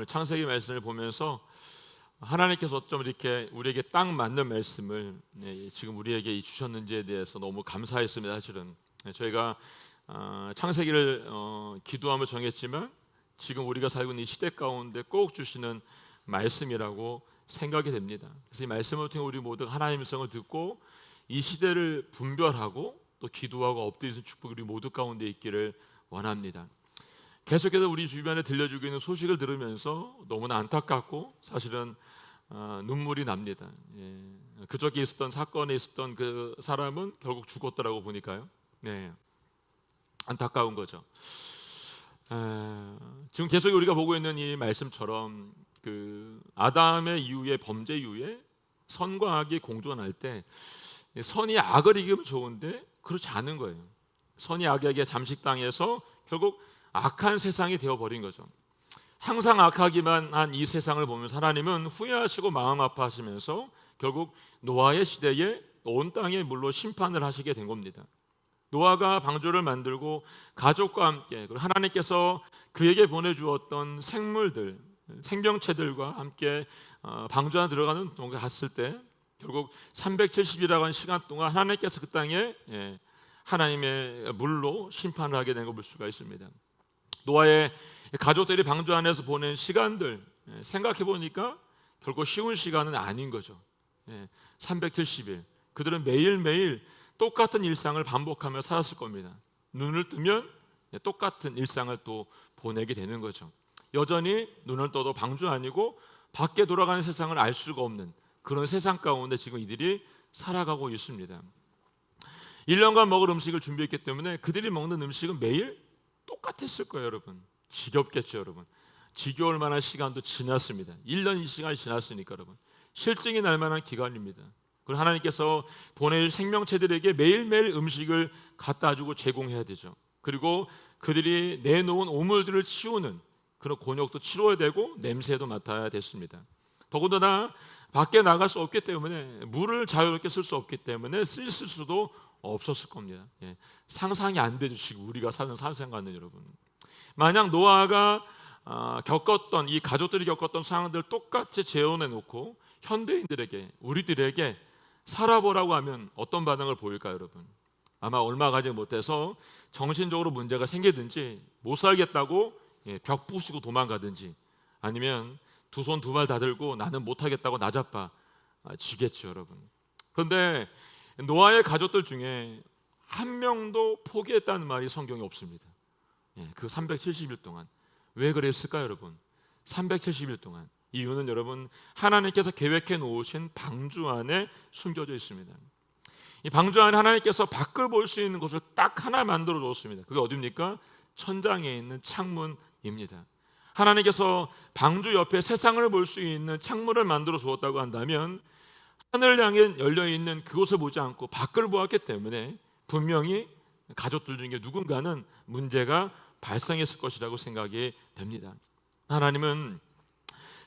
오늘 창세기 말씀을 보면서 하나님께서 어쩜 이렇게 우리에게 딱 맞는 말씀을 지금 우리에게 주셨는지에 대해서 너무 감사했습니다. 사실은 저희가 창세기를 기도하며 정했지만 지금 우리가 살고 있는 이 시대 가운데 꼭 주시는 말씀이라고 생각이 됩니다. 그래서 이 말씀을 통해 우리 모두 하나님의 성을 듣고 이 시대를 분별하고 또 기도하고 엎드리는 축복이 우리 모두 가운데 있기를 원합니다. 계속해서 우리 주변에 들려주고 있는 소식을 들으면서 너무나 안타깝고 사실은 눈물이 납니다. 그저께 있었던 사건에 있었던 그 사람은 결국 죽었더라고 보니까요. 안타까운 거죠. 지금 계속 우리가 보고 있는 이 말씀처럼 그 아담의 이후에 범죄 이후에 선과 악이 공존할 때 선이 악을 이기면 좋은데 그렇지 않은 거예요. 선이 악에게 잠식당해서 결국 악한 세상이 되어버린 거죠. 항상 악하기만 한 이 세상을 보면서 하나님은 후회하시고 마음 아파하시면서 결국 노아의 시대에 온 땅에 물로 심판을 하시게 된 겁니다. 노아가 방주를 만들고 가족과 함께 그리고 하나님께서 그에게 보내주었던 생물들, 생명체들과 함께 방주 안에 들어가는 동에 갔을 때 결국 370이라고 하는 시간 동안 하나님께서 그 땅에 하나님의 물로 심판을 하게 된 걸 볼 수가 있습니다. 노아의 가족들이 방주 안에서 보낸 시간들 생각해 보니까 결국 쉬운 시간은 아닌 거죠. 370일 그들은 매일매일 똑같은 일상을 반복하며 살았을 겁니다. 눈을 뜨면 똑같은 일상을 또 보내게 되는 거죠. 여전히 눈을 떠도 방주 아니고 밖에 돌아가는 세상을 알 수가 없는 그런 세상 가운데 지금 이들이 살아가고 있습니다. 1년간 먹을 음식을 준비했기 때문에 그들이 먹는 음식은 매일 똑같았을 거예요. 여러분 지겹겠죠. 여러분 지겨울 만한 시간도 지났습니다. 1년 이 시간이 지났으니까 여러분 실증이 날 만한 기간입니다. 그리고 하나님께서 보낼 생명체들에게 매일매일 음식을 갖다 주고 제공해야 되죠. 그리고 그들이 내놓은 오물들을 치우는 그런 곤욕도 치러야 되고 냄새도 맡아야 됐습니다. 더군다나 밖에 나갈 수 없기 때문에 물을 자유롭게 쓸 수 없기 때문에 쓸 수도 없었을 겁니다. 상상이 안 되죠. 지금 우리가 사는 사생활은 여러분. 만약 노아가 겪었던 이 가족들이 겪었던 상황들 똑같이 재현해 놓고 현대인들에게 우리들에게 살아보라고 하면 어떤 반응을 보일까요, 여러분? 아마 얼마 가지 못해서 정신적으로 문제가 생기든지 못 살겠다고 벽 부수고 도망가든지 아니면 두 손 두 발 다 들고 나는 못하겠다고 나자빠 지겠죠, 여러분. 그런데 노아의 가족들 중에 한 명도 포기했다는 말이 성경에 없습니다. 그 370일 동안 왜 그랬을까요, 여러분? 370일 동안 이유는 여러분 하나님께서 계획해 놓으신 방주 안에 숨겨져 있습니다. 이 방주 안에 하나님께서 밖을 볼 수 있는 곳을 딱 하나 만들어 줬습니다. 그게 어디입니까? 천장에 있는 창문입니다. 하나님께서 방주 옆에 세상을 볼 수 있는 창문을 만들어 주었다고 한다면 하늘을 향해 열려있는 그곳을 보지 않고 밖을 보았기 때문에 분명히 가족들 중에 누군가는 문제가 발생했을 것이라고 생각이 됩니다. 하나님은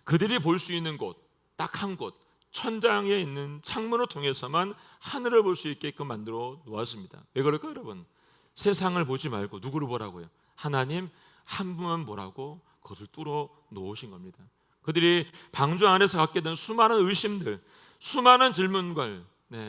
그들이 볼 수 있는 곳, 딱 한 곳, 천장에 있는 창문을 통해서만 하늘을 볼 수 있게끔 만들어 놓았습니다. 왜 그럴까요, 여러분? 세상을 보지 말고 누구를 보라고요? 하나님 한 분만 보라고 그것을 뚫어 놓으신 겁니다. 그들이 방주 안에서 갖게 된 수많은 의심들, 수많은 질문들,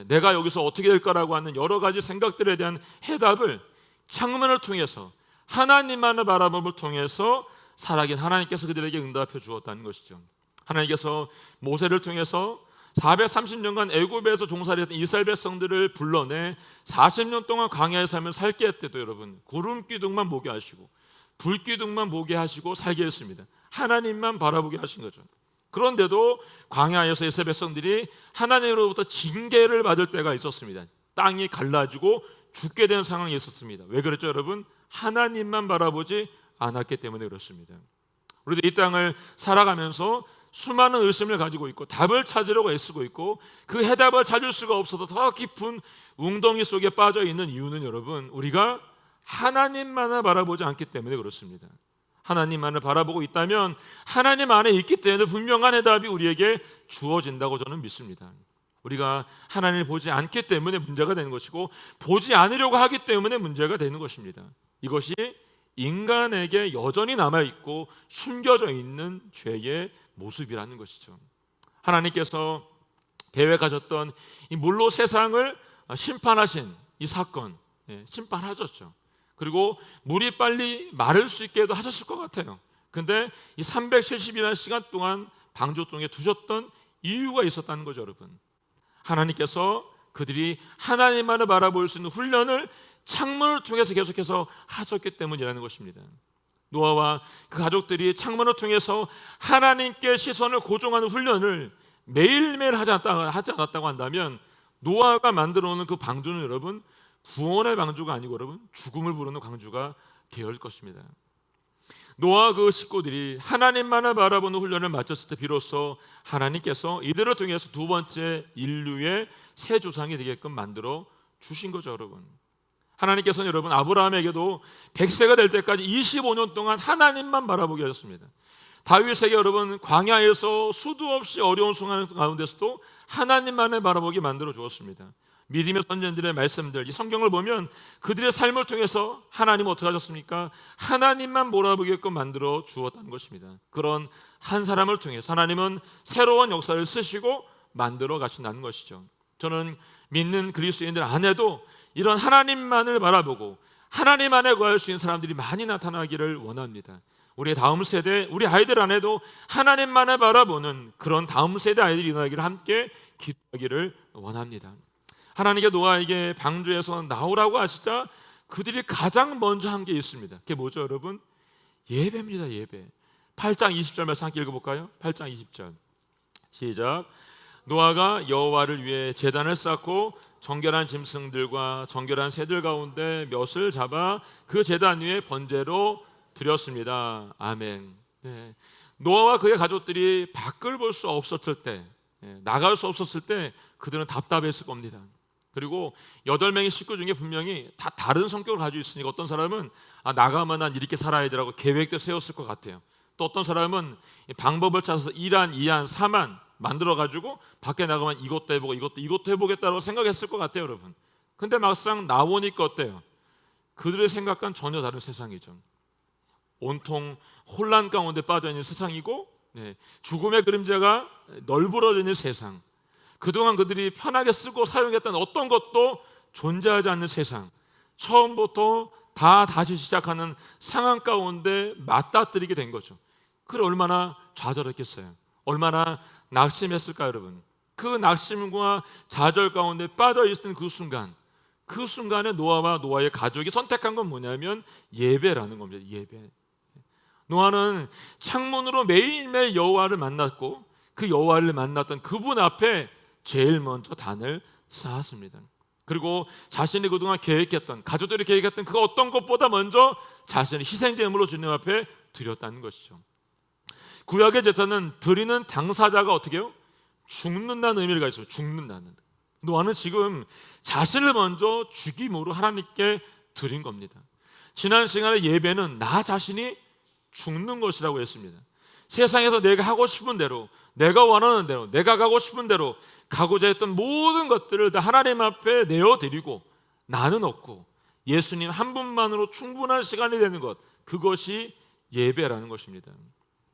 내가 여기서 어떻게 될까라고 하는 여러 가지 생각들에 대한 해답을 창문을 통해서 하나님만을 바라봄을 통해서 살아긴 하나님께서 그들에게 응답해 주었다는 것이죠. 하나님께서 모세를 통해서 430년간 애굽에서 종살이했던 이스라엘 백성들을 불러내 40년 동안 광야에 살면 살게 했대도 여러분 구름 기둥만 보게 하시고 불 기둥만 보게 하시고 살게 했습니다. 하나님만 바라보게 하신 거죠. 그런데도 광야에서 이스라엘 백성들이 하나님으로부터 징계를 받을 때가 있었습니다. 땅이 갈라지고 죽게 되는 상황이 있었습니다. 왜 그랬죠, 여러분? 하나님만 바라보지 않았기 때문에 그렇습니다. 우리도 이 땅을 살아가면서 수많은 의심을 가지고 있고 답을 찾으려고 애쓰고 있고 그 해답을 찾을 수가 없어서 더 깊은 웅덩이 속에 빠져 있는 이유는 여러분 우리가 하나님만을 바라보지 않기 때문에 그렇습니다. 하나님만을 바라보고 있다면 하나님 안에 있기 때문에 분명한 해답이 우리에게 주어진다고 저는 믿습니다. 우리가 하나님을 보지 않기 때문에 문제가 되는 것이고 보지 않으려고 하기 때문에 문제가 되는 것입니다. 이것이 인간에게 여전히 남아있고 숨겨져 있는 죄의 모습이라는 것이죠. 하나님께서 계획하셨던 이 물로 세상을 심판하신 이 사건, 심판하셨죠. 그리고 물이 빨리 마를 수 있게도 하셨을 것 같아요. 근데 이 370이라는 시간 동안 방주동에 두셨던 이유가 있었다는 거죠, 여러분. 하나님께서 그들이 하나님만을 바라볼 수 있는 훈련을 창문을 통해서 계속해서 하셨기 때문이라는 것입니다. 노아와 그 가족들이 창문을 통해서 하나님께 시선을 고정하는 훈련을 매일매일 하지 않았다고 한다면 노아가 만들어 놓은 그 방주는 여러분 구원의 방주가 아니고 여러분 죽음을 부르는 방주가 되어 올 것입니다. 노아와 그 식구들이 하나님만을 바라보는 훈련을 마쳤을 때 비로소 하나님께서 이들을 통해서 두 번째 인류의 새 조상이 되게끔 만들어 주신 거죠, 여러분. 하나님께서는 여러분 아브라함에게도 100세가 될 때까지 25년 동안 하나님만 바라보게 하셨습니다. 다윗에게 여러분 광야에서 수도 없이 어려운 순간 가운데서도 하나님만을 바라보게 만들어 주었습니다. 믿음의 선전들의 말씀들, 이 성경을 보면 그들의 삶을 통해서 하나님은 어떻게 하셨습니까? 하나님만 바라보게끔 만들어 주었다는 것입니다. 그런 한 사람을 통해서 하나님은 새로운 역사를 쓰시고 만들어 가신다는 것이죠. 저는 믿는 그리스도인들 안에도 이런 하나님만을 바라보고 하나님 안에 거할 수 있는 사람들이 많이 나타나기를 원합니다. 우리 다음 세대, 우리 아이들 안에도 하나님만을 바라보는 그런 다음 세대 아이들이 일어나기를 함께 기도하기를 원합니다. 하나님께 노아에게 방주에서 나오라고 하시자 그들이 가장 먼저 한 게 있습니다. 그게 뭐죠, 여러분? 예배입니다. 예배. 8장 20절 말씀 함께 읽어볼까요? 8장 20절 시작. 노아가 여호와를 위해 제단을 쌓고 정결한 짐승들과 정결한 새들 가운데 몇을 잡아 그 제단 위에 번제로 드렸습니다. 아멘. 네. 노아와 그의 가족들이 밖을 볼 수 없었을 때, 나갈 수 없었을 때 그들은 답답했을 겁니다. 그리고 8명의 식구 중에 분명히 다 다른 성격을 가지고 있으니까 어떤 사람은 나가면 난 이렇게 살아야 되라고 계획도 세웠을 것 같아요. 또 어떤 사람은 방법을 찾아서 1안, 2안, 3안 만들어가지고 밖에 나가면 이것도 해보고 이것도 해보겠다고 생각했을 것 같아요, 여러분. 근데 막상 나오니까 어때요? 그들의 생각과는 전혀 다른 세상이죠. 온통 혼란 가운데 빠져있는 세상이고 죽음의 그림자가 널브러져 있는 세상. 그동안 그들이 편하게 쓰고 사용했던 어떤 것도 존재하지 않는 세상, 처음부터 다시 시작하는 상황 가운데 맞닥뜨리게 된 거죠. 그래 얼마나 좌절했겠어요. 얼마나 낙심했을까요, 여러분. 그 낙심과 좌절 가운데 빠져있는 그 순간에 노아와 노아의 가족이 선택한 건 뭐냐면 예배라는 겁니다. 예배. 노아는 창문으로 매일매일 여호와를 만났고 그 여호와를 만났던 그분 앞에 제일 먼저 단을 쌓았습니다. 그리고 자신이 그동안 계획했던, 가족들이 계획했던 그 어떤 것보다 먼저 자신의 희생제물로 주님 앞에 드렸다는 것이죠. 구약의 제사는 드리는 당사자가 어떻게 해요? 죽는다는 의미가 있어요. 죽는다는. 노아는 지금 자신을 먼저 죽임으로 하나님께 드린 겁니다. 지난 시간에 예배는 나 자신이 죽는 것이라고 했습니다. 세상에서 내가 하고 싶은 대로, 내가 원하는 대로, 내가 가고 싶은 대로 가고자 했던 모든 것들을 다 하나님 앞에 내어드리고 나는 없고 예수님 한 분만으로 충분한 시간이 되는 것, 그것이 예배라는 것입니다.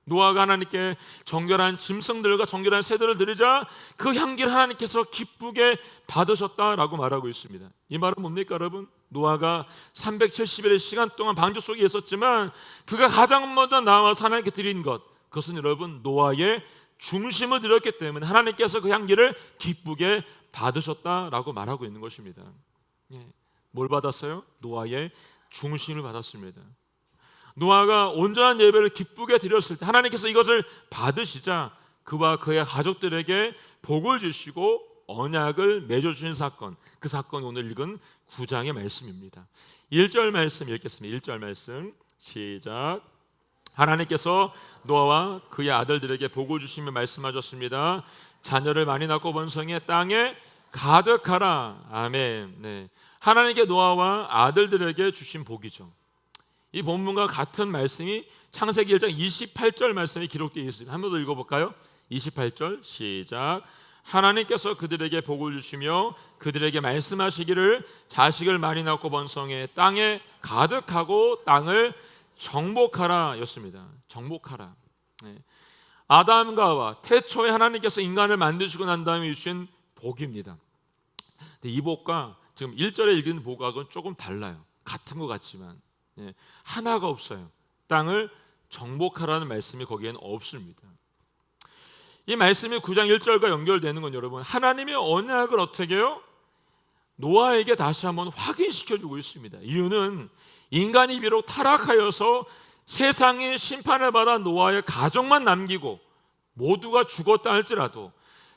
노아가 하나님께 정결한 짐승들과 정결한 새들을 드리자 그 향기를 하나님께서 기쁘게 받으셨다라고 말하고 있습니다. 이 말은 뭡니까, 여러분? 노아가 370일의 시간 동안 방주 속에 있었지만 그가 가장 먼저 나와서 하나님께 드린 것, 그것은 여러분 노아의 중심을 드렸기 때문에 하나님께서 그 향기를 기쁘게 받으셨다라고 말하고 있는 것입니다. 뭘 받았어요? 노아의 중심을 받았습니다. 노아가 온전한 예배를 기쁘게 드렸을 때 하나님께서 이것을 받으시자 그와 그의 가족들에게 복을 주시고 언약을 맺어주신 사건, 그 사건이 오늘 읽은 9장의 말씀입니다. 1절 말씀 읽겠습니다. 1절 말씀 시작. 하나님께서 노아와 그의 아들들에게 복을 주시며 말씀하셨습니다. 자녀를 많이 낳고 번성해 땅에 가득하라. 아멘. 네. 하나님께 노아와 아들들에게 주신 복이죠. 이 본문과 같은 말씀이 창세기 1장 28절 말씀에 기록되어 있습니다. 한 번 더 읽어볼까요? 28절 시작. 하나님께서 그들에게 복을 주시며 그들에게 말씀하시기를 자식을 많이 낳고 번성해 땅에 가득하고 땅을 정복하라였습니다. 정복하라. 네. 아담과 하와, 태초에 하나님께서 인간을 만드시고 난 다음에 주신 복입니다. 근데 이 복과 지금 1절에 읽은 복하고는 조금 달라요. 같은 것 같지만 하나가 없어요. 땅을 정복하라는 말씀이 거기에는 없습니다. 이 말씀이 9장 1절과 연결되는 건 여러분, 하나님의 언약을 어떻게 해요? 노아에게 다시 한번 확인시켜주고 있습니다. 이유는 인간이 비록 타락하여서 세상에 심판을 받아 노아의 가족만 남기고 모두가 죽었다 할지라도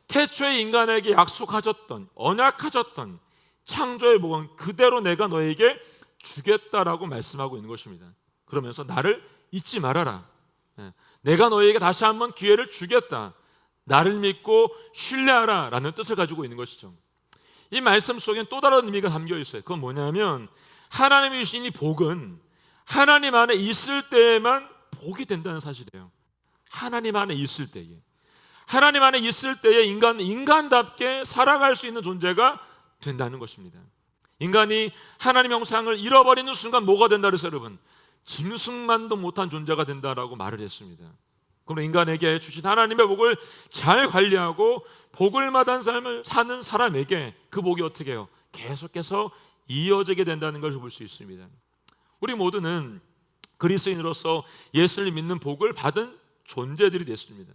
태초에 인간에게 약속하셨던, 언약하셨던 창조의 복은 그대로 내가 너에게 주겠다라고 말씀하고 있는 것입니다. 그러면서 나를 잊지 말아라. 내가 너에게 다시 한번 기회를 주겠다. 나를 믿고 신뢰하라 라는 뜻을 가지고 있는 것이죠. 이 말씀 속엔 또 다른 의미가 담겨 있어요. 그건 뭐냐면 하나님이 주신 이 복은 하나님 안에 있을 때에만 복이 된다는 사실이에요. 하나님 안에 있을 때에, 하나님 안에 있을 때에 인간답게 살아갈 수 있는 존재가 된다는 것입니다. 인간이 하나님 형상을 잃어버리는 순간 뭐가 된다 그래서 여러분, 짐승만도 못한 존재가 된다라고 말을 했습니다. 그럼 인간에게 주신 하나님의 복을 잘 관리하고 복을 받은 삶을 사는 사람에게 그 복이 어떻게 해요? 계속해서 이어지게 된다는 걸 볼 수 있습니다. 우리 모두는 그리스도인으로서 예수를 믿는 복을 받은 존재들이 됐습니다.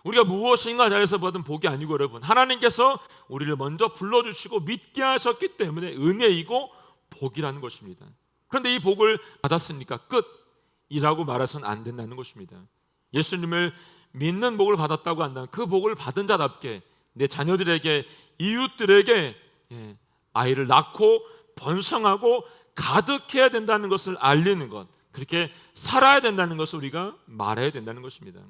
우리가 무엇인가 잘해서 받은 복이 아니고 여러분, 하나님께서 우리를 먼저 불러주시고 믿게 하셨기 때문에 은혜이고 복이라는 것입니다. 그런데 이 복을 받았으니까 끝이라고 말해서는 안 된다는 것입니다. 예수님을 믿는 복을 받았다고 한다면 그 복을 받은 자답게 내 자녀들에게, 이웃들에게 아이를 낳고 번성하고 가득해야 된다는 것을 알리는 것, 그렇게 살아야 된다는 것을 우리가 말해야 된다는 것입니다.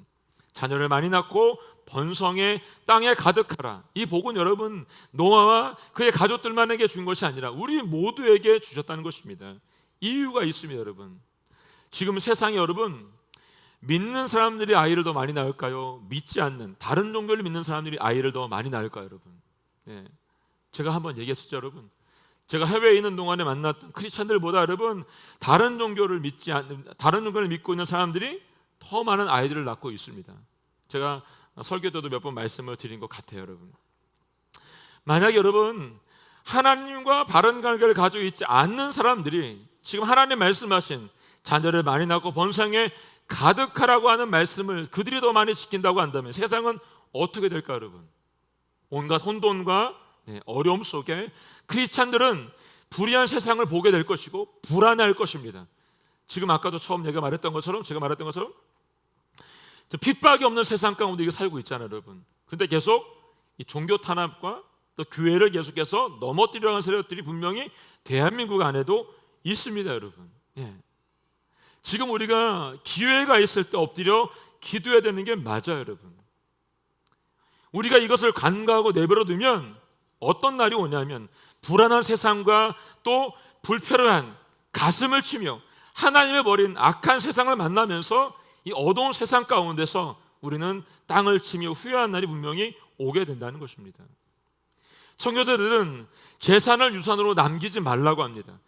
자녀를 많이 낳고 번성해 땅에 가득하라. 이 복은 여러분 노아와 그의 가족들만에게 준 것이 아니라 우리 모두에게 주셨다는 것입니다. 이유가 있습니다. 여러분, 지금 세상에 여러분, 믿는 사람들이 아이를 더 많이 낳을까요? 믿지 않는 다른 종교를 믿는 사람들이 아이를 더 많이 낳을까요? 여러분, 제가 한번 얘기했었죠. 여러분, 제가 해외에 있는 동안에 만났던 크리스찬들보다 여러분, 다른 종교를 믿고 있는 사람들이 더 많은 아이들을 낳고 있습니다. 제가 설교 때도 몇 번 말씀을 드린 것 같아요. 여러분, 만약에 여러분 하나님과 바른 관계를 가지고 있지 않는 사람들이 지금 하나님 말씀하신 자녀를 많이 낳고 번성에 가득하라고 하는 말씀을 그들이 더 많이 지킨다고 한다면 세상은 어떻게 될까 여러분? 온갖 혼돈과 어려움 속에 크리스찬들은 불의한 세상을 보게 될 것이고 불안해할 것입니다. 지금 아까도 처음 제가 말했던 것처럼 핍박이 없는 세상 가운데 살고 있잖아요, 여러분. 근데 계속 이 종교 탄압과 또 교회를 계속해서 넘어뜨리려고 하는 세력들이 분명히 대한민국 안에도 있습니다, 여러분. 지금 우리가 기회가 있을 때 엎드려 기도해야 되는 게 맞아요, 여러분. 우리가 이것을 간과하고 내버려 두면 어떤 날이 오냐면 불안한 세상과 또 불필요한 가슴을 치며 하나님의 버린 악한 세상을 만나면서 이 어두운 세상 가운데서 우리는 땅을 치며 후회한 날이 분명히 오게 된다는 것입니다. 청교도들은 재산을 유산으로 남기지 말라고 합니다.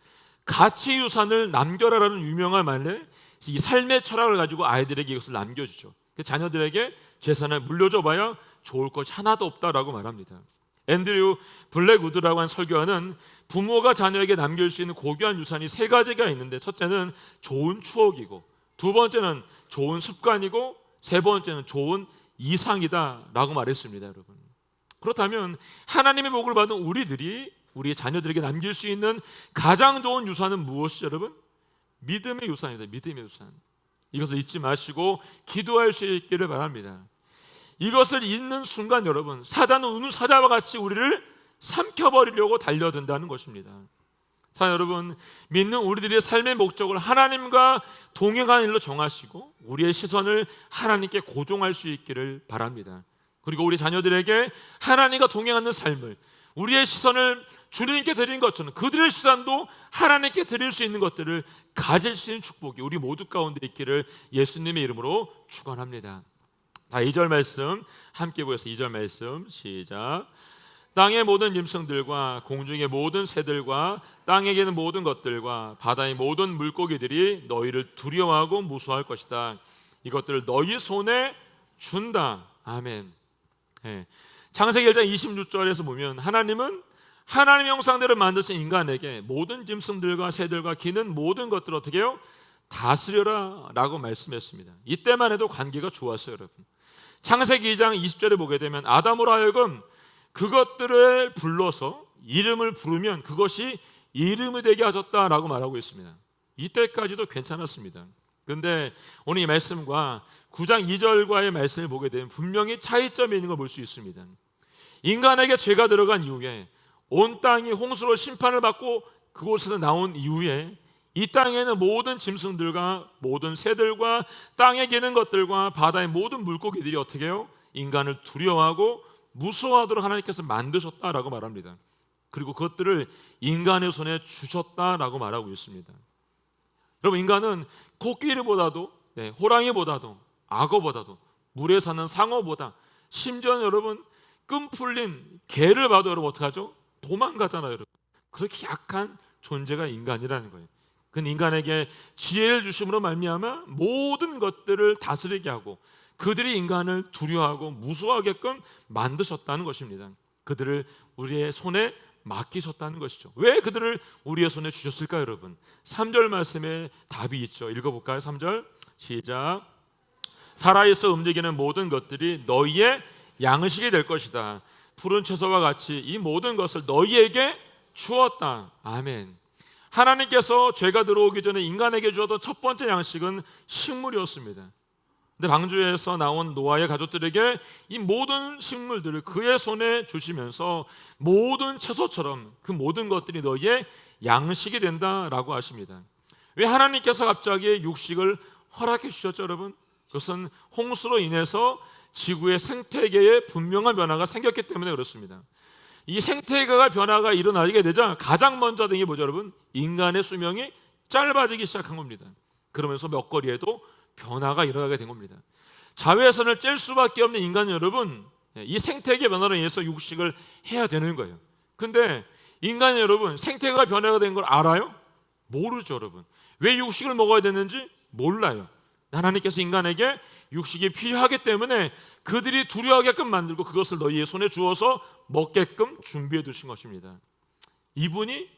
가치 유산을 남겨라라는 유명한 말에 이 삶의 철학을 가지고 아이들에게 이것을 남겨주죠. 자녀들에게 재산을 물려줘봐야 좋을 것이 하나도 없다라고 말합니다. 앤드류 블랙우드라고 하는 설교하는 부모가 자녀에게 남길 수 있는 고귀한 유산이 세 가지가 있는데, 첫째는 좋은 추억이고, 두 번째는 좋은 습관이고, 세 번째는 좋은 이상이다라고 말했습니다. 여러분, 그렇다면 하나님의 복을 받은 우리들이 우리의 자녀들에게 남길 수 있는 가장 좋은 유산은 무엇이죠, 여러분? 믿음의 유산입니다. 믿음의 유산. 이것을 잊지 마시고 기도할 수 있기를 바랍니다. 이것을 잊는 순간 여러분, 사단은 우는 사자와 같이 우리를 삼켜버리려고 달려든다는 것입니다. 자, 여러분, 믿는 우리들의 삶의 목적을 하나님과 동행하는 일로 정하시고 우리의 시선을 하나님께 고정할 수 있기를 바랍니다. 그리고 우리 자녀들에게 하나님과 동행하는 삶을, 우리의 시선을 주님께 드린 것처럼 그들의 시선도 하나님께 드릴 수 있는 것들을 가질 수 있는 축복이 우리 모두 가운데 있기를 예수님의 이름으로 축원합니다. 자, 2절 말씀 함께 보겠습니다. 2절 말씀 시작. 땅의 모든 짐승들과 공중의 모든 새들과 땅에 계는 모든 것들과 바다의 모든 물고기들이 너희를 두려워하고 무서워할 것이다. 이것들을 너희 손에 준다. 아멘. 예. 창세기 1장 26절에서 보면 하나님은 하나님의 형상대로 만드신 인간에게 모든 짐승들과 새들과 기는 모든 것들을 어떻게 해요? 다스려라 라고 말씀했습니다. 이때만 해도 관계가 좋았어요, 여러분. 창세기 2장 20절에 보게 되면 아담으로 하여금 그것들을 불러서 이름을 부르면 그것이 이름이 되게 하셨다라고 말하고 있습니다. 이때까지도 괜찮았습니다. 그런데 오늘 이 말씀과 9장 2절과의 말씀을 보게 되면 분명히 차이점이 있는 걸 볼 수 있습니다. 인간에게 죄가 들어간 이후에 온 땅이 홍수로 심판을 받고 그곳에서 나온 이후에 이 땅에는 모든 짐승들과 모든 새들과 땅에 기는 것들과 바다의 모든 물고기들이 어떻게 해요? 인간을 두려워하고 무서워하도록 하나님께서 만드셨다라고 말합니다. 그리고 그것들을 인간의 손에 주셨다라고 말하고 있습니다. 여러분, 인간은 코끼리보다도 호랑이보다도 악어보다도 물에 사는 상어보다 심지어 여러분 끈 풀린 개를 봐도 여러분 어떡하죠? 도망가잖아요, 여러분. 그렇게 약한 존재가 인간이라는 거예요. 그 인간에게 지혜를 주심으로 말미암아 모든 것들을 다스리게 하고 그들이 인간을 두려워하고 무서워하게끔 만드셨다는 것입니다. 그들을 우리의 손에 맡기셨다는 것이죠. 왜 그들을 우리의 손에 주셨을까요, 여러분? 3절 말씀에 답이 있죠. 읽어볼까요? 3절 시작. 살아있어 움직이는 모든 것들이 너희의 양식이 될 것이다. 푸른 채소와 같이 이 모든 것을 너희에게 주었다. 아멘. 하나님께서 죄가 들어오기 전에 인간에게 주었던 첫 번째 양식은 식물이었습니다. 근데 방주에서 나온 노아의 가족들에게 이 모든 식물들을 그의 손에 주시면서 모든 채소처럼 그 모든 것들이 너희의 양식이 된다라고 하십니다. 왜 하나님께서 갑자기 육식을 허락해 주셨죠, 여러분? 그것은 홍수로 인해서 지구의 생태계에 분명한 변화가 생겼기 때문에 그렇습니다. 이 생태계가 변화가 일어나게 되자 가장 먼저 된 게 뭐죠, 여러분? 인간의 수명이 짧아지기 시작한 겁니다. 그러면서 먹거리에도 변화가 일어나게 된 겁니다. 자외선을 쬐을 수밖에 없는 인간 여러분, 이 생태계 변화로 인해서 육식을 해야 되는 거예요. 근데 인간 여러분, 생태계가 변화가 된 걸 알아요? 모르죠, 여러분. 왜 육식을 먹어야 되는지 몰라요. 하나님께서 인간에게 육식이 필요하기 때문에 그들이 두려워하게끔 만들고 그것을 너희의 손에 주어서 먹게끔 준비해 두신 것입니다. 이분이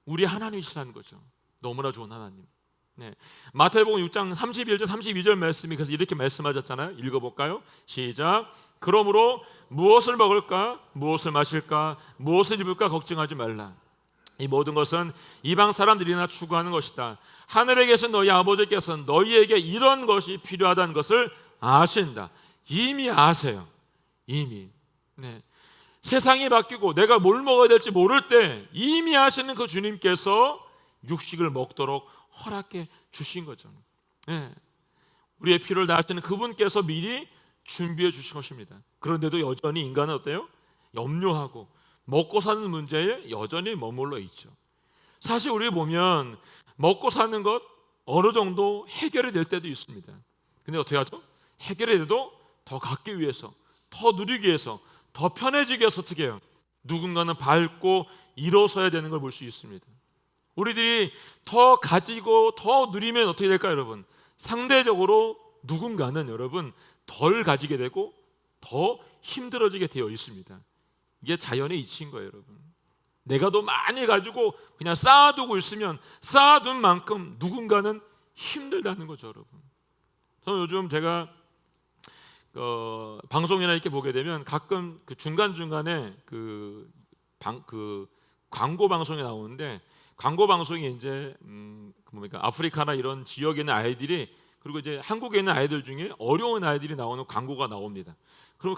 우리 하나님이시라는 거죠. 너무나 좋은 하나님. 마태복음 6장 31절 32절 말씀이 그래서 이렇게 말씀하셨잖아요. 읽어볼까요? 시작. 그러므로 무엇을 먹을까, 무엇을 마실까, 무엇을 입을까 걱정하지 말라. 이 모든 것은 이방 사람들이나 추구하는 것이다. 하늘에 계신 너희 아버지께서는 너희에게 이런 것이 필요하다는 것을 아신다. 이미 아세요. 이미. 세상이 바뀌고 내가 뭘 먹어야 될지 모를 때 이미 아시는 그 주님께서 육식을 먹도록 허락해 주신 거죠. 우리의 필요를 다하시는 그분께서 미리 준비해 주신 것입니다. 그런데도 여전히 인간은 어때요? 염려하고 먹고 사는 문제에 여전히 머물러 있죠. 사실 우리 보면 먹고 사는 것 어느 정도 해결이 될 때도 있습니다. 근데 어떻게 하죠? 해결이 돼도 더 갖기 위해서, 더 누리기 위해서, 더 편해지기 위해서 어떻게 해요? 누군가는 밟고 일어서야 되는 걸 볼 수 있습니다. 우리들이 더 가지고 더 누리면 어떻게 될까요, 여러분? 상대적으로 누군가는 여러분 덜 가지게 되고 더 힘들어지게 되어 있습니다. 이게 자연의 이치인 거예요, 여러분. 내가 더 많이 가지고 그냥 쌓아두고 있으면 쌓아둔 만큼 누군가는 힘들다는 거죠, 여러분. 저는 요즘 제가 방송이나 이렇게 보게 되면 가끔 그 중간중간에 그 광고 방송이 나오는데 광고 방송이 이제 아프리카나 이런 지역에 있는 아이들이 그리고 이제 한국에 있는 아이들 중에 어려운 아이들이 나오는 광고가 나옵니다. 그럼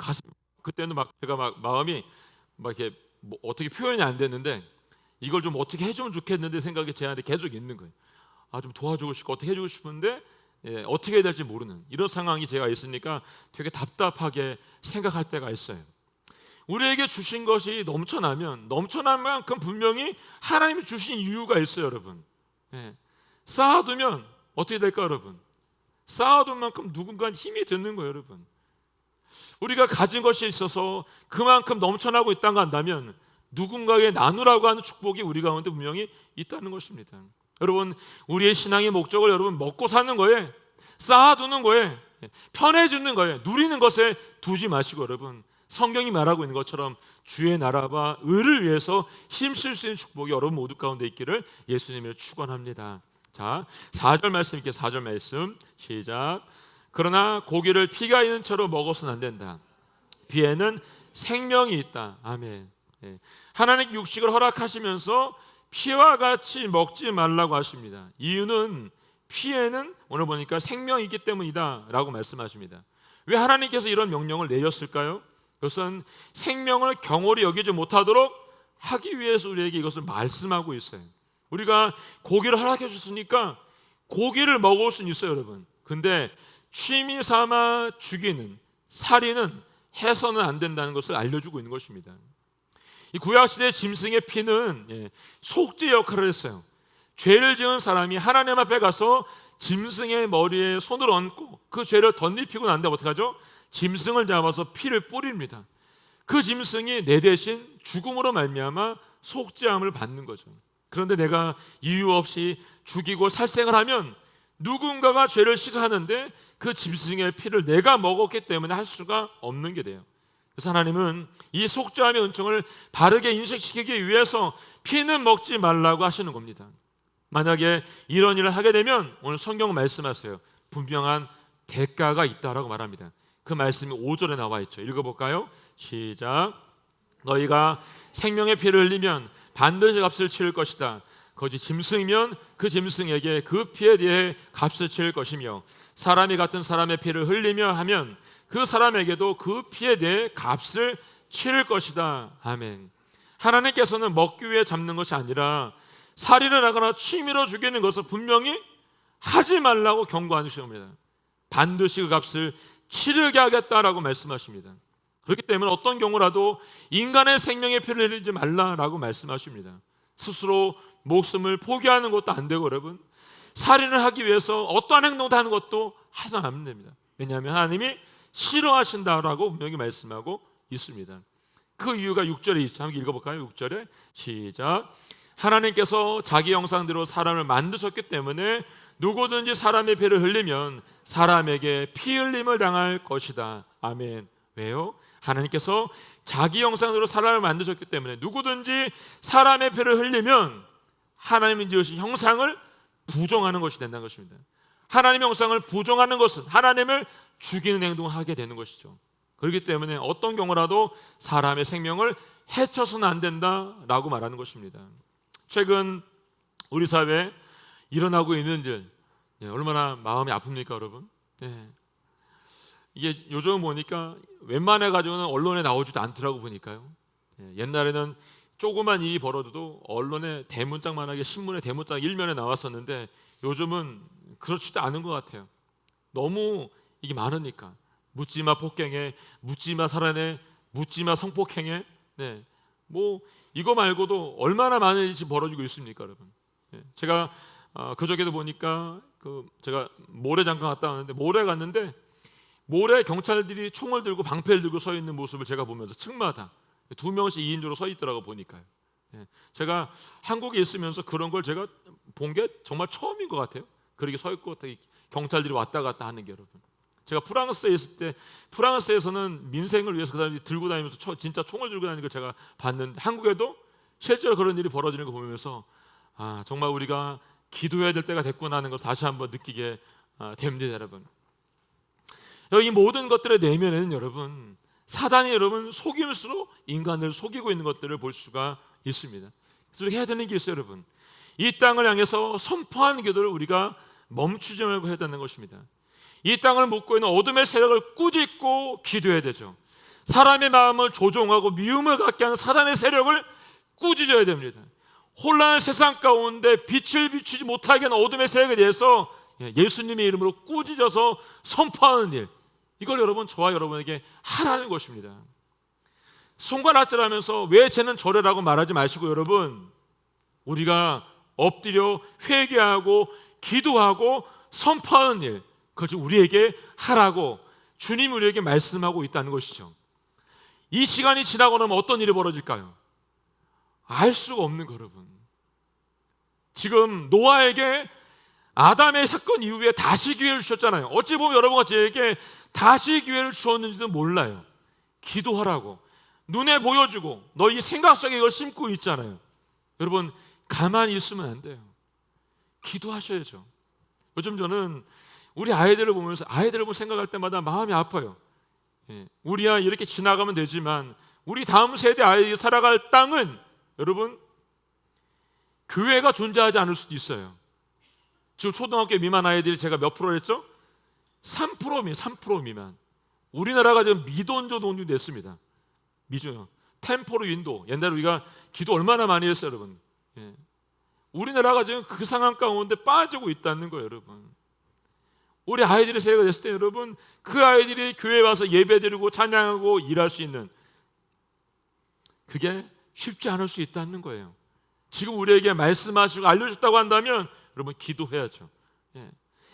그때는 제가 마음이 이렇게 어떻게 표현이 안 됐는데 이걸 좀 어떻게 해주면 좋겠는데 생각이 제 안에 계속 있는 거예요. 좀 도와주고 싶고 어떻게 해주고 싶은데 어떻게 해야 될지 모르는 이런 상황이 제가 있으니까 되게 답답하게 생각할 때가 있어요. 우리에게 주신 것이 넘쳐나면 넘쳐난 만큼 분명히 하나님이 주신 이유가 있어요, 여러분. 쌓아두면 어떻게 될까, 여러분? 쌓아둔 만큼 누군가는 힘이 드는 거예요, 여러분. 우리가 가진 것이 있어서 그만큼 넘쳐나고 있다고 한다면 누군가에게 나누라고 하는 축복이 우리 가운데 분명히 있다는 것입니다. 여러분, 우리의 신앙의 목적을 여러분 먹고 사는 거에, 쌓아두는 거에, 편해지는 거에, 누리는 것에 두지 마시고 여러분, 성경이 말하고 있는 것처럼 주의 나라와 의를 위해서 힘쓸 수 있는 축복이 여러분 모두 가운데 있기를 예수님을 축원합니다. 자, 4절 말씀 있게 4절 말씀 시작. 그러나 고기를 피가 있는 채로 먹어서는 안 된다. 비에는 생명이 있다. 아멘. 하나님 육식을 허락하시면서 피와 같이 먹지 말라고 하십니다. 이유는 피에는 오늘 보니까 생명이 있기 때문이다 라고 말씀하십니다. 왜 하나님께서 이런 명령을 내렸을까요? 그것은 생명을 경홀히 여기지 못하도록 하기 위해서 우리에게 이것을 말씀하고 있어요. 우리가 고기를 허락해 줬으니까 고기를 먹을 수는 있어요 여러분. 근데 취미 삼아 죽이는, 살인은 해서는 안 된다는 것을 알려주고 있는 것입니다. 이 구약시대 짐승의 피는 속죄 역할을 했어요. 죄를 지은 사람이 하나님 앞에 가서 짐승의 머리에 손을 얹고 그 죄를 덧입히고 난 다음에 어떻게 하죠? 짐승을 잡아서 피를 뿌립니다. 그 짐승이 내 대신 죽음으로 말미암아 속죄함을 받는 거죠. 그런데 내가 이유 없이 죽이고 살생을 하면 누군가가 죄를 씻어하는데 그 짐승의 피를 내가 먹었기 때문에 할 수가 없는 게 돼요. 그래서 하나님은 이 속죄함의 은총을 바르게 인식시키기 위해서 피는 먹지 말라고 하시는 겁니다. 만약에 이런 일을 하게 되면 오늘 성경은 말씀하세요. 분명한 대가가 있다라고 말합니다. 그 말씀이 5절에 나와 있죠. 읽어볼까요? 시작. 너희가 생명의 피를 흘리면 반드시 값을 치를 것이다. 거짓 짐승이면 그 짐승에게 그 피에 대해 값을 치를 것이며 사람이 같은 사람의 피를 흘리며 하면 그 사람에게도 그 피에 대해 값을 치를 것이다. 아멘. 하나님께서는 먹기 위해 잡는 것이 아니라 살인을 하거나 취미로 죽이는 것을 분명히 하지 말라고 경고하십니다. 반드시 그 값을 치르게 하겠다라고 말씀하십니다. 그렇기 때문에 어떤 경우라도 인간의 생명의 피를 흘리지 말라라고 말씀하십니다. 스스로 목숨을 포기하는 것도 안 되고 여러분, 살인을 하기 위해서 어떠한 행동도 하는 것도 하지 않으면 됩니다. 왜냐하면 하나님이 싫어하신다라고 분명히 말씀하고 있습니다. 그 이유가 6절에 있죠. 한번 읽어볼까요? 6절에 시작. 하나님께서 자기 형상대로 사람을 만드셨기 때문에 누구든지 사람의 피를 흘리면 사람에게 피 흘림을 당할 것이다. 아멘. 왜요? 하나님께서 자기 형상대로 사람을 만드셨기 때문에 누구든지 사람의 피를 흘리면 하나님이 지으신 형상을 부정하는 것이 된다는 것입니다. 하나님의 형상을 부정하는 것은 하나님을 죽이는 행동을 하게 되는 것이죠. 그렇기 때문에 어떤 경우라도 사람의 생명을 해쳐서는 안 된다라고 말하는 것입니다. 최근 우리 사회에 일어나고 있는 일, 얼마나 마음이 아픕니까 여러분? 이게 요즘 보니까 웬만해 가지고는 언론에 나오지도 않더라고 보니까요. 옛날에는 조그만 일이 벌어도 언론에 대문짝만하게 신문에 대문짝 일면에 나왔었는데 요즘은 그렇지도 않은 것 같아요. 너무 이게 많으니까 묻지마 폭행해, 묻지마 살해해, 묻지마 성폭행해. 뭐 이거 말고도 얼마나 많은 일이 벌어지고 있습니까, 여러분? 제가 그저께도 보니까 제가 모래 잠깐 갔다 왔는데 모래 갔는데 모래 경찰들이 총을 들고 방패를 들고 서 있는 모습을 제가 보면서 층마다 2명씩 2인조로 서 있더라고 보니까요. 제가 한국에 있으면서 그런 걸 제가 본 게 정말 처음인 것 같아요. 그렇게 서 있고 경찰들이 왔다 갔다 하는 게 여러분. 제가 프랑스에 있을 때 프랑스에서는 민생을 위해서 그 사람들이 들고 다니면서 진짜 총을 들고 다니는 걸 제가 봤는데 한국에도 실제로 그런 일이 벌어지는 거 보면서 정말 우리가 기도해야 될 때가 됐구나 하는 걸 다시 한번 느끼게 됩니다, 여러분. 이 모든 것들의 내면에는 여러분 사단이 여러분 속임수로 인간을 속이고 있는 것들을 볼 수가 있습니다. 그래서 해야 되는 게 있어요, 여러분. 이 땅을 향해서 선포하는 기도를 우리가 멈추지 말고 해야 되는 것입니다. 이 땅을 묶고 있는 어둠의 세력을 꾸짖고 기도해야 되죠. 사람의 마음을 조종하고 미움을 갖게 하는 사단의 세력을 꾸짖어야 됩니다. 혼란의 세상 가운데 빛을 비추지 못하게 하는 어둠의 세력에 대해서 예수님의 이름으로 꾸짖어서 선포하는 일, 이걸 여러분 저와 여러분에게 하라는 것입니다. 손가락질하면서 왜 쟤는 저래라고 말하지 마시고 여러분, 우리가 엎드려 회개하고 기도하고 선포하는 일, 그것이 우리에게 하라고 주님이 우리에게 말씀하고 있다는 것이죠. 이 시간이 지나고 나면 어떤 일이 벌어질까요? 알 수가 없는 거 여러분. 지금 노아에게 아담의 사건 이후에 다시 기회를 주셨잖아요. 어찌 보면 여러분과 저에게 다시 기회를 주었는지도 몰라요. 기도하라고 눈에 보여주고 너희 생각 속에 이걸 심고 있잖아요. 여러분 가만히 있으면 안 돼요. 기도하셔야죠. 요즘 저는 우리 아이들을 보면서 아이들을 보고 생각할 때마다 마음이 아파요. 우리 아이 이렇게 지나가면 되지만 우리 다음 세대 아이들이 살아갈 땅은 여러분 교회가 존재하지 않을 수도 있어요. 지금 초등학교 미만 아이들이 제가 몇 프로 했죠? 3% 미만. 우리나라가 지금 미돈조 동주 됐습니다. 미주 템포로 윈도. 옛날에 우리가 기도 얼마나 많이 했어요, 여러분. 우리나라가 지금 그 상황 가운데 빠지고 있다는 거예요, 여러분. 우리 아이들이 세대가 됐을 때 여러분 그 아이들이 교회에 와서 예배드리고 찬양하고 일할 수 있는 그게 쉽지 않을 수 있다는 거예요. 지금 우리에게 말씀하시고 알려줬다고 한다면 여러분 기도해야죠.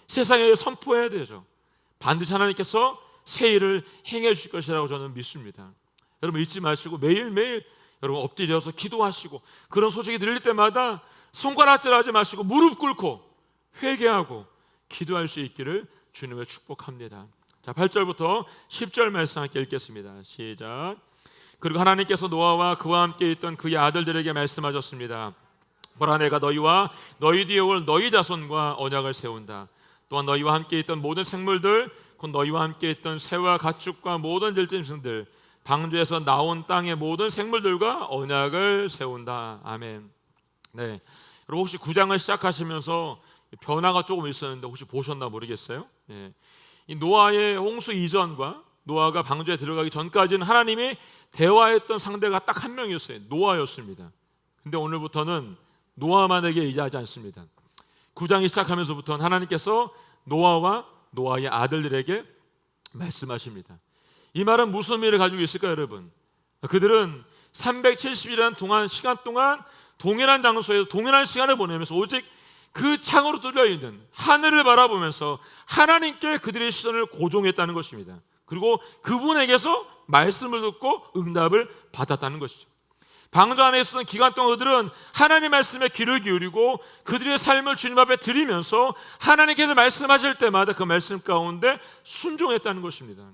세상에 선포해야 되죠. 반드시 하나님께서 새 일을 행해 주실 것이라고 저는 믿습니다. 여러분 잊지 마시고 매일매일 여러분 엎드려서 기도하시고 그런 소식이 들릴 때마다 손가락질하지 마시고 무릎 꿇고 회개하고 기도할 수 있기를 주님을 축복합니다. 자, 8절부터 10절 말씀 함께 읽겠습니다. 시작. 그리고 하나님께서 노아와 그와 함께 있던 그의 아들들에게 말씀하셨습니다. 보라, 내가 너희와 너희 뒤에 올 너희 자손과 언약을 세운다. 또한 너희와 함께 있던 모든 생물들 곧 너희와 함께 있던 새와 가축과 모든 들짐승들 방주에서 나온 땅의 모든 생물들과 언약을 세운다. 아멘. 네, 여러분 혹시 9장을 시작하시면서 변화가 조금 있었는데 혹시 보셨나 모르겠어요. 이 노아의 홍수 이전과 노아가 방주에 들어가기 전까지는 하나님이 대화했던 상대가 딱 한 명이었어요. 노아였습니다. 근데 오늘부터는 노아만에게 의지하지 않습니다. 9장이 시작하면서부터는 하나님께서 노아와 노아의 아들들에게 말씀하십니다. 이 말은 무슨 의미를 가지고 있을까요, 여러분? 그들은 370일이라는 시간 동안 동일한 장소에서 동일한 시간을 보내면서 오직 그 창으로 뚫려 있는 하늘을 바라보면서 하나님께 그들의 시선을 고정했다는 것입니다. 그리고 그분에게서 말씀을 듣고 응답을 받았다는 것이죠. 방주 안에 있었던 기간 동안 그들은 하나님 말씀에 귀를 기울이고 그들의 삶을 주님 앞에 드리면서 하나님께서 말씀하실 때마다 그 말씀 가운데 순종했다는 것입니다.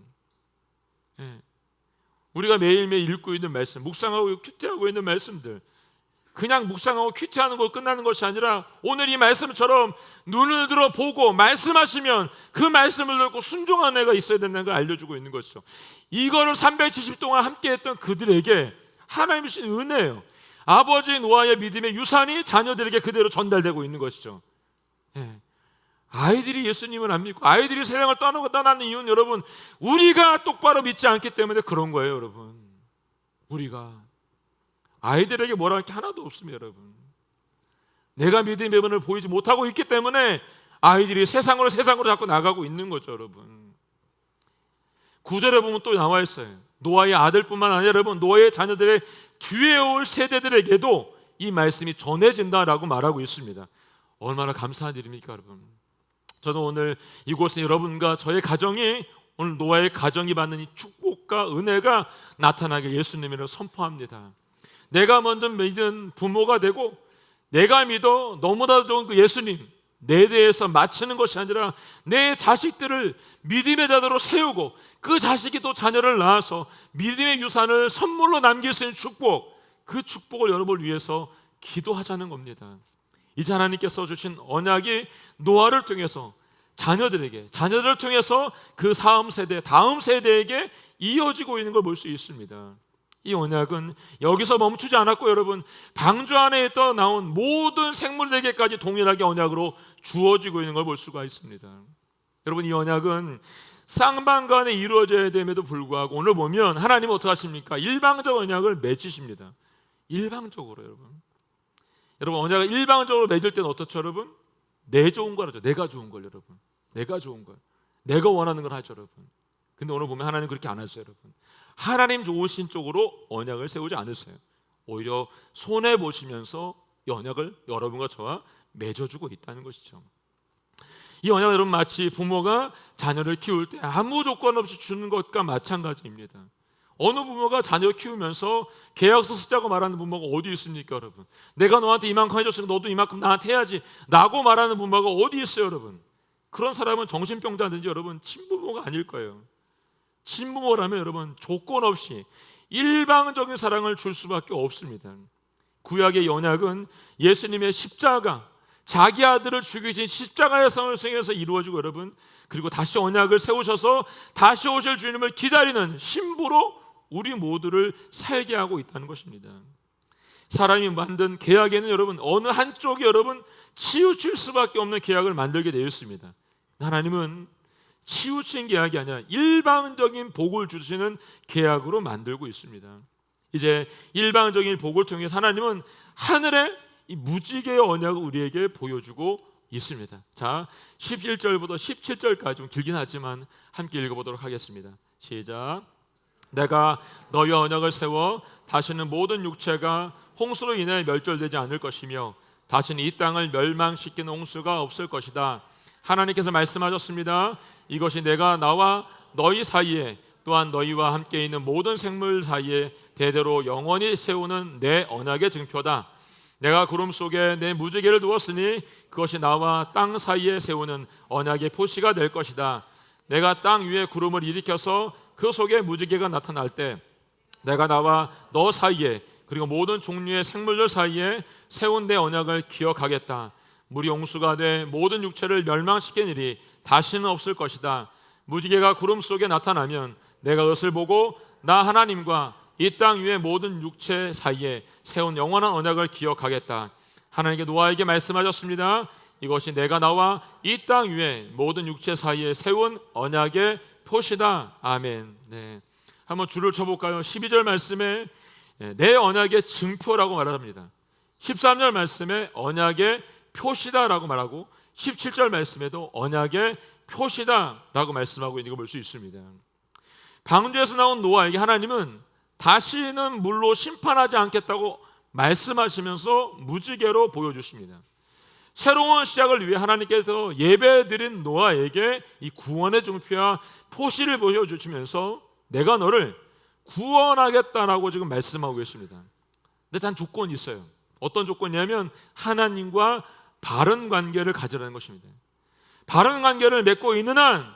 우리가 매일매일 읽고 있는 말씀, 묵상하고 큐티하고 있는 말씀들, 그냥 묵상하고 큐티하는 거 끝나는 것이 아니라 오늘 이 말씀처럼 눈을 들어 보고 말씀하시면 그 말씀을 듣고 순종하는 애가 있어야 된다는 걸 알려주고 있는 것이죠. 이거를 370 동안 함께했던 그들에게 하나님이 주신 은혜예요. 아버지 노아의 믿음의 유산이 자녀들에게 그대로 전달되고 있는 것이죠. 아이들이 예수님을 안 믿고 아이들이 세상을 떠나는 이유는 여러분 우리가 똑바로 믿지 않기 때문에 그런 거예요. 여러분 우리가 아이들에게 뭐라 할 게 하나도 없습니다. 여러분 내가 믿음의 면을 보이지 못하고 있기 때문에 아이들이 세상으로 자꾸 나가고 있는 거죠. 여러분 9절에 보면 또 나와 있어요. 노아의 아들뿐만 아니라 여러분 노아의 자녀들의 뒤에 올 세대들에게도 이 말씀이 전해진다라고 말하고 있습니다. 얼마나 감사한 일입니까, 여러분? 저는 오늘 이곳에 여러분과 저의 가정이 오늘 노아의 가정이 받는 이 축복과 은혜가 나타나게 예수님을 선포합니다. 내가 먼저 믿은 부모가 되고 내가 믿어 너무나 좋은 그 예수님 내 대해서 맞추는 것이 아니라 내 자식들을 믿음의 자녀로 세우고 그 자식이 또 자녀를 낳아서 믿음의 유산을 선물로 남길 수 있는 축복, 그 축복을 여러분을 위해서 기도하자는 겁니다. 이제 하나님께서 주신 언약이 노아를 통해서 자녀들을 통해서 그 다음 세대에게 이어지고 있는 걸 볼 수 있습니다. 이 언약은 여기서 멈추지 않았고 여러분 방주 안에 나온 모든 생물에게까지 동일하게 언약으로 주어지고 있는 걸 볼 수가 있습니다. 여러분 이 언약은 쌍방간에 이루어져야 됨에도 불구하고 오늘 보면 하나님은 어떻게 하십니까? 일방적 언약을 맺으십니다. 일방적으로 여러분 언약을 일방적으로 맺을 때는 어떻죠, 여러분? 내 좋은 걸 하죠. 내가 좋은 걸, 여러분. 내가 좋은 걸, 내가 원하는 걸 하죠, 여러분. 근데 오늘 보면 하나님 그렇게 안 하세요, 여러분. 하나님 좋으신 쪽으로 언약을 세우지 않으세요. 오히려 손해 보시면서 이 언약을 여러분과 저와 맺어주고 있다는 것이죠. 이 언약은 여러분 마치 부모가 자녀를 키울 때 아무 조건 없이 주는 것과 마찬가지입니다. 어느 부모가 자녀 키우면서 계약서 쓰자고 말하는 부모가 어디 있습니까, 여러분? 내가 너한테 이만큼 해줬으니까 너도 이만큼 나한테 해야지 라고 말하는 부모가 어디 있어요, 여러분? 그런 사람은 정신병자든지 여러분 친부모가 아닐 거예요. 친부모라면 여러분 조건 없이 일방적인 사랑을 줄 수밖에 없습니다. 구약의 언약은 예수님의 십자가, 자기 아들을 죽이신 십자가의 성에서 이루어지고 여러분, 그리고 다시 언약을 세우셔서 다시 오실 주님을 기다리는 신부로 우리 모두를 살게 하고 있다는 것입니다. 사람이 만든 계약에는 여러분 어느 한쪽이 여러분 치우칠 수밖에 없는 계약을 만들게 되어 있습니다. 하나님은 치우친 계약이 아니라 일방적인 복을 주시는 계약으로 만들고 있습니다. 이제 일방적인 복을 통해서 하나님은 하늘의 이 무지개의 언약을 우리에게 보여주고 있습니다. 자, 11절부터 17절까지 좀 길긴 하지만 함께 읽어보도록 하겠습니다. 시작. 내가 너희와 언약을 세워 다시는 모든 육체가 홍수로 인해 멸절되지 않을 것이며 다시는 이 땅을 멸망시키는 홍수가 없을 것이다. 하나님께서 말씀하셨습니다. 이것이 내가 나와 너희 사이에 또한 너희와 함께 있는 모든 생물 사이에 대대로 영원히 세우는 내 언약의 증표다. 내가 구름 속에 내 무지개를 두었으니 그것이 나와 땅 사이에 세우는 언약의 표시가 될 것이다. 내가 땅 위에 구름을 일으켜서 그 속에 무지개가 나타날 때 내가 나와 너 사이에 그리고 모든 종류의 생물들 사이에 세운 내 언약을 기억하겠다. 물이 홍수가 돼 모든 육체를 멸망시킨 일이 다시는 없을 것이다. 무지개가 구름 속에 나타나면 내가 그것을 보고 나 하나님과 이 땅 위의 모든 육체 사이에 세운 영원한 언약을 기억하겠다. 하나님께 노아에게 말씀하셨습니다. 이것이 내가 나와 이 땅 위에 모든 육체 사이에 세운 언약의 표시다. 아멘. 네. 한번 줄을 쳐볼까요? 12절 말씀에 내 언약의 증표라고 말합니다. 13절 말씀에 언약의 표시다라고 말하고 17절 말씀에도 언약의 표시다라고 말씀하고 있는 걸 볼 수 있습니다. 방주에서 나온 노아에게 하나님은 다시는 물로 심판하지 않겠다고 말씀하시면서 무지개로 보여주십니다. 새로운 시작을 위해 하나님께서 예배드린 노아에게 이 구원의 증표와 표시를 보여주시면서 내가 너를 구원하겠다라고 지금 말씀하고 계십니다. 근데 단 조건이 있어요. 어떤 조건이냐면 하나님과 바른 관계를 가지라는 것입니다. 바른 관계를 맺고 있는 한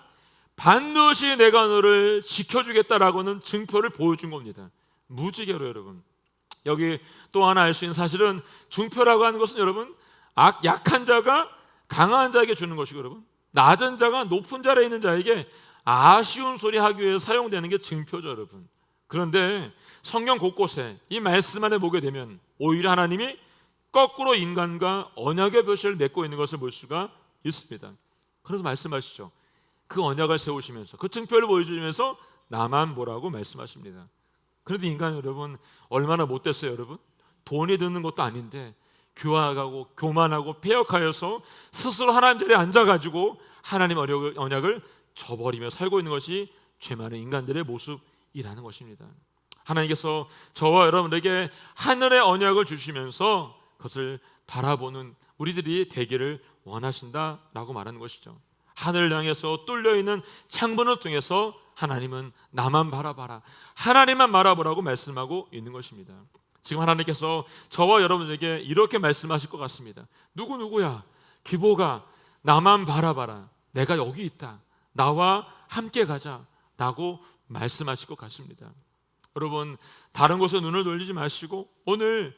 반드시 내가 너를 지켜주겠다라고는 증표를 보여준 겁니다. 무지개로 여러분. 여기 또 하나 알 수 있는 사실은 증표라고 하는 것은 여러분 약한 자가 강한 자에게 주는 것이고 여러분 낮은 자가 높은 자리에 있는 자에게 아쉬운 소리 하기 위해서 사용되는 게 증표죠 여러분. 그런데 성경 곳곳에 이 말씀 안에 보게 되면 오히려 하나님이 거꾸로 인간과 언약의 표시를 맺고 있는 것을 볼 수가 있습니다. 그래서 말씀하시죠. 그 언약을 세우시면서 그 증표를 보여주면서 나만 보라고 말씀하십니다. 그런데 인간 여러분 얼마나 못됐어요 여러분. 돈이 드는 것도 아닌데 교활하고 교만하고 패역하여서 스스로 하나님 자리에 앉아가지고 하나님 언약을 저버리며 살고 있는 것이 죄 많은 인간들의 모습이라는 것입니다. 하나님께서 저와 여러분에게 하늘의 언약을 주시면서 그것을 바라보는 우리들이 되기를 원하신다라고 말하는 것이죠. 하늘을 향해서 뚫려있는 창문을 통해서 하나님은 나만 바라봐라, 하나님만 바라보라고 말씀하고 있는 것입니다. 지금 하나님께서 저와 여러분에게 이렇게 말씀하실 것 같습니다. 누구야? 기보가 나만 바라봐라, 내가 여기 있다, 나와 함께 가자 라고 말씀하실 것 같습니다. 여러분 다른 곳에 눈을 돌리지 마시고 오늘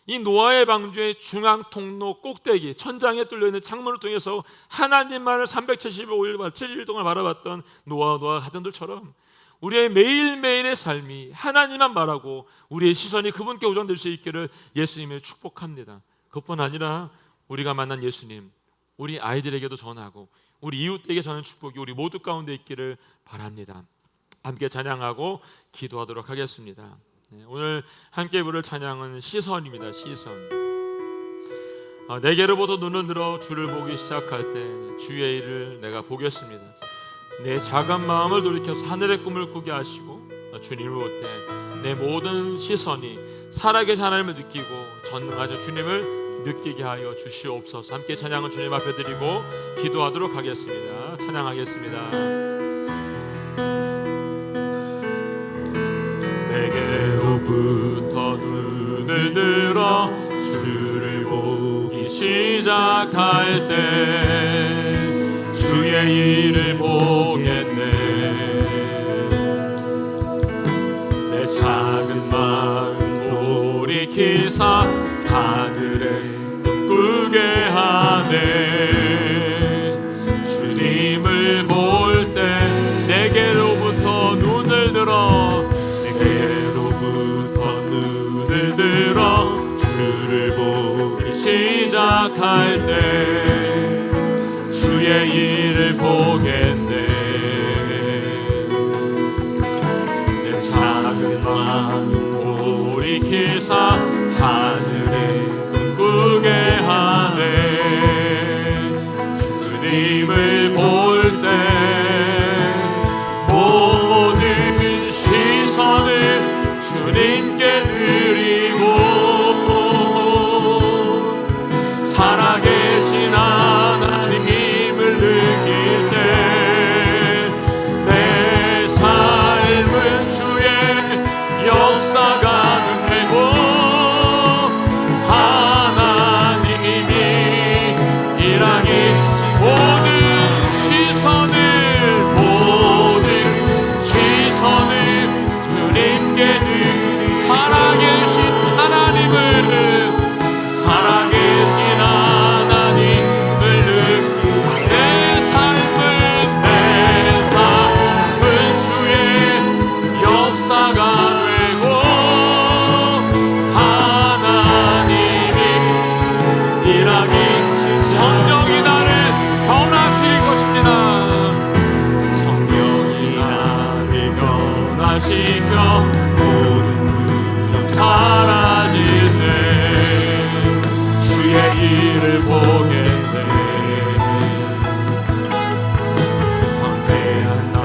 이 노아의 방주의 중앙 통로 꼭대기 천장에 뚫려있는 창문을 통해서 하나님만을 375일 70일 동안 바라봤던 노아와 가정들처럼 우리의 매일매일의 삶이 하나님만 바라고 우리의 시선이 그분께 고정될 수 있기를 예수님을 축복합니다. 그것뿐 아니라 우리가 만난 예수님 우리 아이들에게도 전하고 우리 이웃에게 전하는 축복이 우리 모두 가운데 있기를 바랍니다. 함께 찬양하고 기도하도록 하겠습니다. 오늘 함께 부를 찬양은 시선입니다. 시선. 내게로부터 눈을 들어 주를 보기 시작할 때 주의 일을 내가 보겠습니다. 내 작은 마음을 돌이켜서 하늘의 꿈을 꾸게 하시고 주님을 볼 때 내 모든 시선이 살아계신 하나님을 느끼고 전능하신 주님을 느끼게 하여 주시옵소서. 함께 찬양은 주님 앞에 드리고 기도하도록 하겠습니다. 찬양하겠습니다. 내게로부터 눈을 들어 주를 보기 시작할 때 주의 일을 보겠네. 내 작은 마음 돌이키사 하늘에 꿈꾸게 하네. 주님을 볼 때 내게로부터 눈을 들어 주를 보기 시작할 때 주의 일을 보겠네. 내 작은 마음 돌이키사 하늘에 꿈꾸게 하네. 주님을 볼 때 모든 시선을 주님께 드리고 살아계신 하나님을 느낄 때 내 삶은 주의 역사가 되고 하나님이 일하기 모든 시선을 주님께 살아계신 하나님을 내 삶은 주의 역사가 되고 하나님이 일하기 성령이 나를 변화시킬 것입니다. 성령이 나를 변화시켜 모든 두려움 사라질 때 주의 일을 보겠네. 황폐한 땅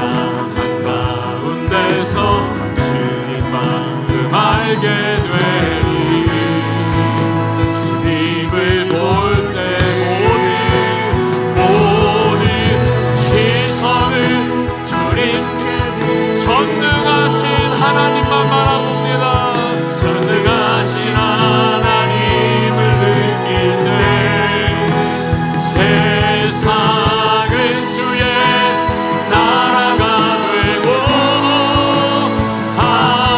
한가운데서 주님 마음 알게 되리. 주님을 볼 때 모든 시선을 주님께 전능하신 하나님만 바라봅니다. 전능하신 하나님을 느낄 때 세상은 주의 나라가 되고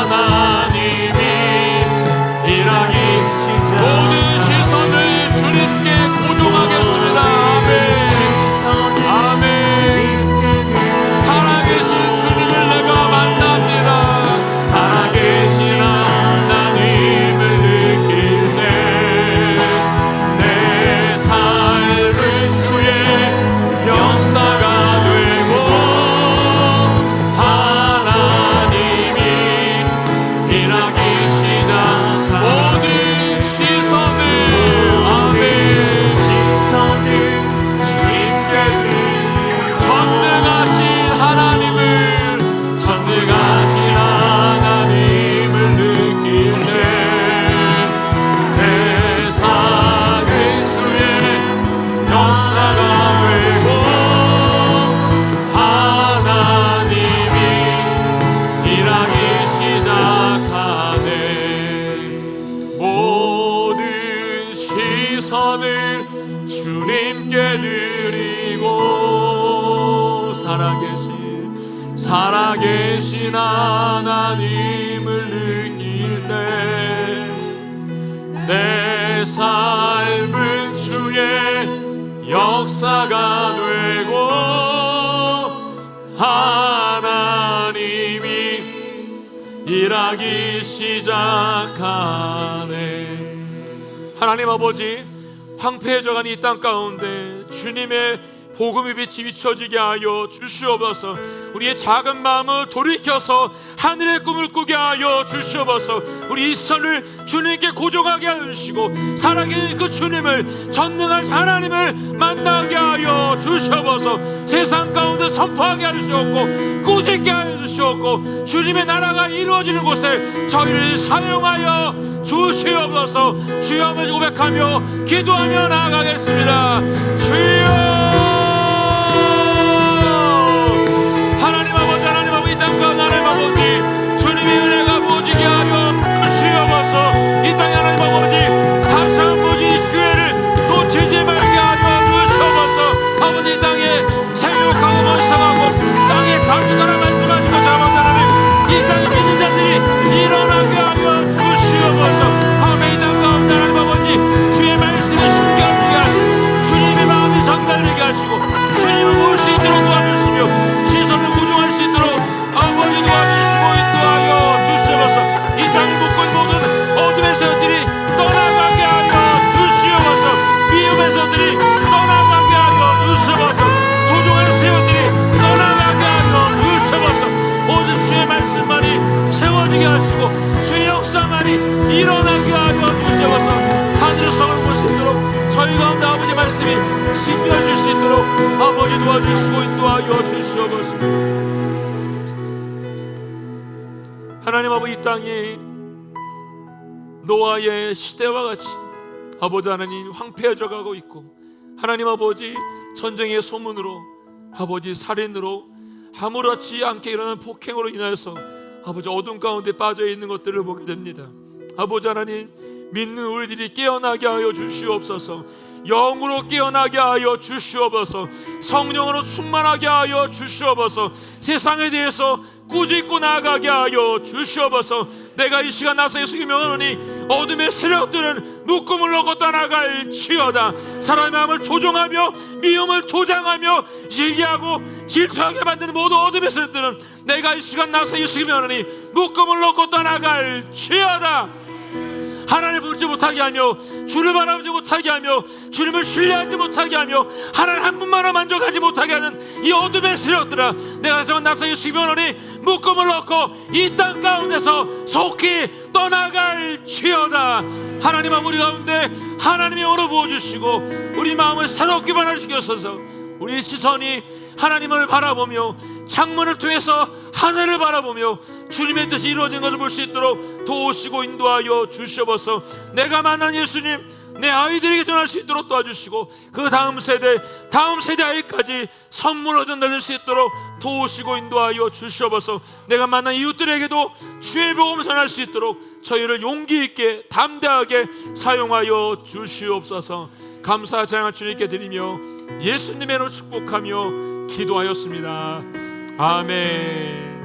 하나님이 일하기 모든 시선을 주님께 고정하겠습니다. 아멘. 살아계신 주님을 내가 만납니다. 살아계신 하나님을 느낄 때 내 삶은 주의 역사가 되고 하나님이 일하기 시작 모든 시선을 주님께 전능하신 하나님을 느낄 때 세상은 주의 역사가 되고 하나님이 일하기 시작하네. 모든 시선을 주님께 드리고 살아계신 하나님을 느낄 때 내 삶은 주의 역사가 되고 하나님이 일하기 시작하네. 하나님 아버지, 황폐해져간 이 땅 가운데 주님의 복음의 빛이 비춰지게 하여 주시옵소서. 우리의 작은 마음을 돌이켜서 하늘의 꿈을 꾸게 하여 주시옵소서. 우리 이 시선을 주님께 고정하게 하여 주시고 살아계신 그 주님을, 전능한 하나님을 만나게 하여 주시옵소서. 세상 가운데 선포하게 하여 주시옵고 꾸짖게 하여 주시옵고 주님의 나라가 이루어지는 곳에 저희를 사용하여 주시옵소서. 주여 하며 고백하며 기도하며 나아가겠습니다. 주여, 하나님 아버지, 하나님 아버지, 이 땅과 하나님 아버지, 주님의 은혜가 부어지게 하여 주시옵소서. 이 땅에 하나님 아버지, 다시 한번 이 기회를 놓치지 말게 하여 주시옵소서. 아버지, 이 땅에 생육하고 번성하고 땅에 다수가라 말씀하시고 자만하는 이 땅에 믿는 자들이 일어나게 하여 주시옵소서. 아멘. 이 땅 가운데 하나님 아버지, 주의 말씀이 신경하게 하시고 주님의 마음이 전달되게 하시고 주님을 볼 수 있도록 도와주시며 시선을 고정할 수 있도록 아버지 도와주시고 인도하여 주시옵소서. 이 땅을 묶고 있는 모든 어둠의 세력들이 떠나가게 하여 주시옵소서. 미움의 세력들이 떠나가게 하여 주시옵소서. 조종하는 세력들이 떠나가게 하여 주시옵소서. 모든 주의 말씀만이 세워지게 하시고 주의 역사만이 일어나게 하여 주시옵소서. 하늘의 성을 볼 수 있도록 저희 가운데 아버지 말씀이 신겨질 수 있도록 아버지 도와주시고 인도하여 주시옵소서. 하나님 아버지, 이 땅에 노아의 시대와 같이 아버지 하나님 황폐해져 가고 있고, 하나님 아버지 전쟁의 소문으로, 아버지 살인으로, 아무렇지 않게 일어나는 폭행으로 인하여서 아버지 어둠 가운데 빠져 있는 것들을 보게 됩니다. 아버지 하나님, 믿는 우리들이 깨어나게 하여 주시옵소서. 영으로 깨어나게 하여 주시옵소서. 성령으로 충만하게 하여 주시옵소서. 세상에 대해서 꾸짖고 나아가게 하여 주시옵소서. 내가 이 시간 나서 예수께 명하노니 어둠의 세력들은 묶음을 놓고 떠나갈 치여다. 사람의 마음을 조종하며 미움을 조장하며 질기하고 질투하게 만드는 모든 어둠의 세력들은 내가 이 시간 나서 예수께 명하노니 묶음을 놓고 떠나갈 치여다. 하나님을 보지 못하게 하며 주를 바라보지 못하게 하며 주님을 신뢰하지 못하게 하며 하나님 한 분만을 만족하지 못하게 하는 이 어둠의 세력들아, 내가 지금 나서 예수께 명하노니 묶음을 놓고 이 땅 가운데서 속히 떠나갈 치여다. 하나님 아버지 가운데 하나님의 영으로 부어주시고 우리 마음을 새롭게 변화시켜서 우리 시선이 하나님을 바라보며 창문을 통해서 하늘을 바라보며 주님의 뜻이 이루어진 것을 볼 수 있도록 도우시고 인도하여 주시옵소서. 내가 만난 예수님 내 아이들에게 전할 수 있도록 도와주시고 그 다음 세대 아이까지 선물로 전달될 수 있도록 도우시고 인도하여 주시옵소서. 내가 만난 이웃들에게도 주의 복음을 전할 수 있도록 저희를 용기 있게 담대하게 사용하여 주시옵소서. 감사 찬양 주님께 드리며 예수님의 이름으로 축복하며 기도하였습니다. 아멘.